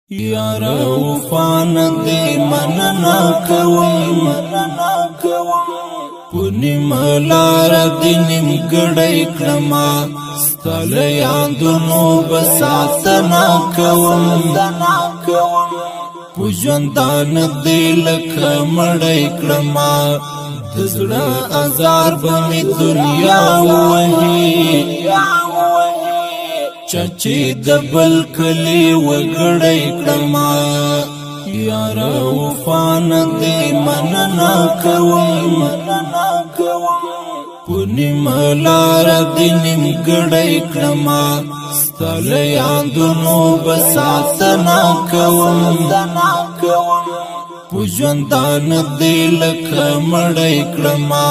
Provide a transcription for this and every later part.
یارا وفا ندی مننا کوم پونی ملار دی نیمګړی کړما ستل یادونو بساتنا کوم پوجندان دی لکه مړی کړما د زړه ازار به دنیا وهي چچی دبل کلی وګړی کړما یارا وفا ندی مننا کوم پونی ملار دی نیمګړی کړما ستل یادونو بساتنا کوم پوجندان دی لکه مړی کړما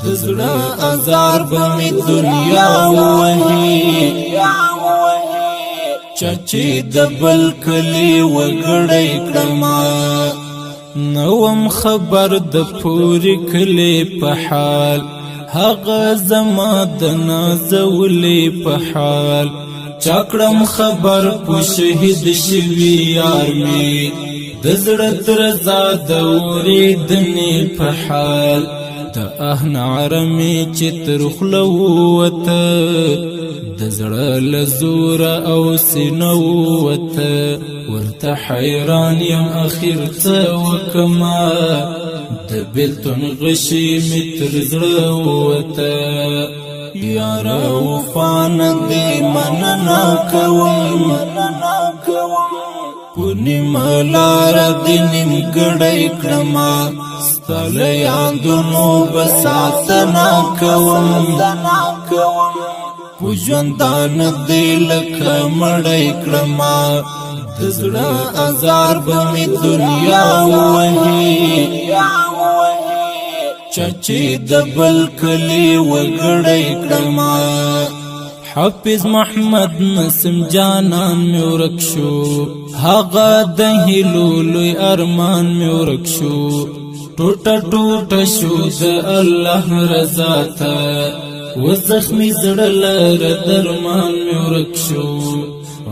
د زړه ازار به دنیا وهي چچی دبل کلی وګړی کړما نوم خبر د پوری کلی په حال هغه زما د نازولې په حال چاکړم خبر په شهید شوی یار می د زړه درزا د اوریدنې په حال د نعرمی چې تر خوله ووته د زړه له زوره او سینه ووته ورته حیران یم اخر څه وکمه د بېلتون غشي مې تر زړه ووته یاره وفا ندی مننا کوم پونی ملار دی نیمګړی کړما ستل یادونو بساتنا کوم پوجندان دی لکه مړی کړما د زړه ازار به دنیا وهي چچی دبل کلی وګړی کړما حافظ محمد نسم جانان می ورک شو هغه د هیلو لوی ارمان می ورک شو ټوټه ټوټه شو د الله رضا ته و زخمی زړه لره درمان می ورک شو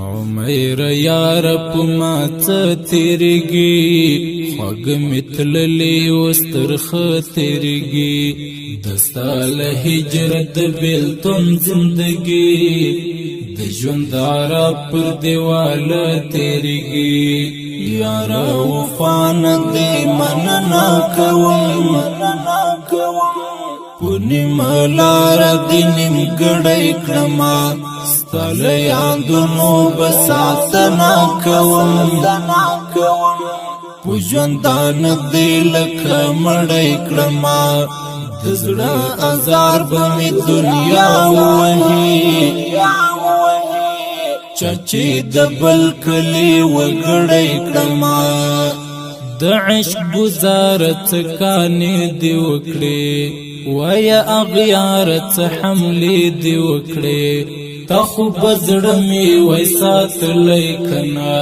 عمر یار په ما څه تیریږي خوږ مې تللې وسترخه تیریږي دستا له هجرت بیلتون زندگی د ژوند عرب پر دیواله تیریږي یارا وفا ندی مننا کوم پونی ملار دی نیمګړی کړما ستل یادونو بساتنا کوم پوجندان دی لکه مړی کړما د زړه ازار به دنیا وهي چچی دبل کلی وګړی کړما د عشق گزار څکانې دی وکړې ویا اغیار څه حملې دی وکړې تا خو بزړه می وای ساتلی کنا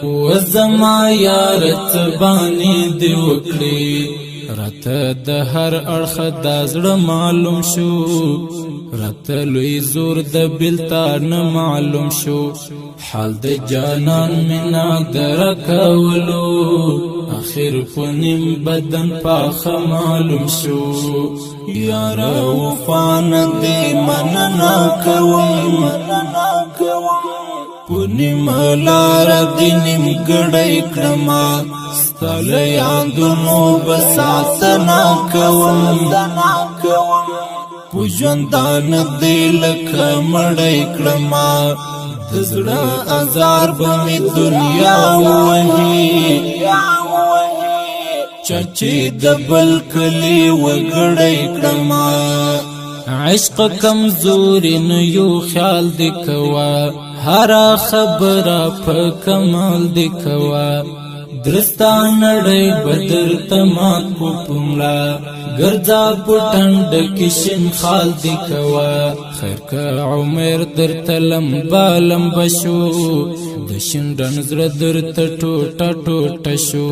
و زما یار څه باندې دی وکړې راته د هر اړخ دا زړه معلوم شو راته لوی زور د بیلتان معلوم شو حال د جانان منا درکولو اخر پنیم بدن پاخه معلوم شو یارا وفا ندی مننا کوم پونی ملار دی نیمګړی کړما ستل یادونو بساتنا کوم پوجندان دی لکه مړی کړما د زړه ازار به دنیا وهي چچی دبل کلی وګړی کړما عشق کمزوری نو یو خیال دی کوا هر خبره په کمال دی کوا درستا نړۍ بدر تمات کو پملا ګرځا پټند کشن خال دی کوا خیر کا عمر در تلم بالم بشو د شندن زړه در ته ټوټه ټوټه شو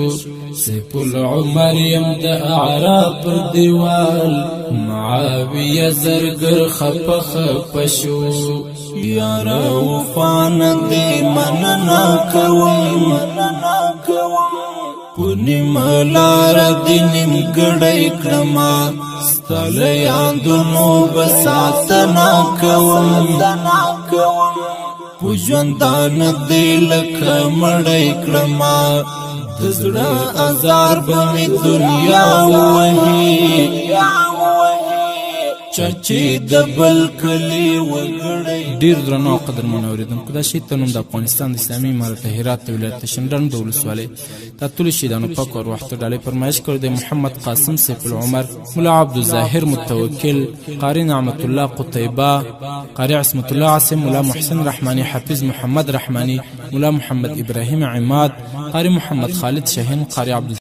سیف العمر یم د اعراب پر دیوال معاویه زرګر خپ خپ شو یار وفان دی مننا کوم پونی ملار دی نیم گڑی کرما ستال یادونو بساتنا کوم پوجوندان دی لکه مړی کړما د زړه ازار به مې دنیا ووهي چاچی د بل کلی وګړی. ډیر درنو او قدرمن اوریدونکو دا شی تنوم د افغانستان د اسلامي امارت هرات ولایت شندرن د ولسوالۍ د ټول شیدانو پاک او وخت ډالې فرمایش کړ د محمد قاسم سیف العمر، مولا عبد الظاهر متوکل، قاری نعمت الله قطیبه، قاری عصمت الله عاصم، مولا محسن رحمانی، حافظ محمد رحمانی، مولا محمد ابراهیم عماد، قاری محمد خالد شاهین، قاری عبد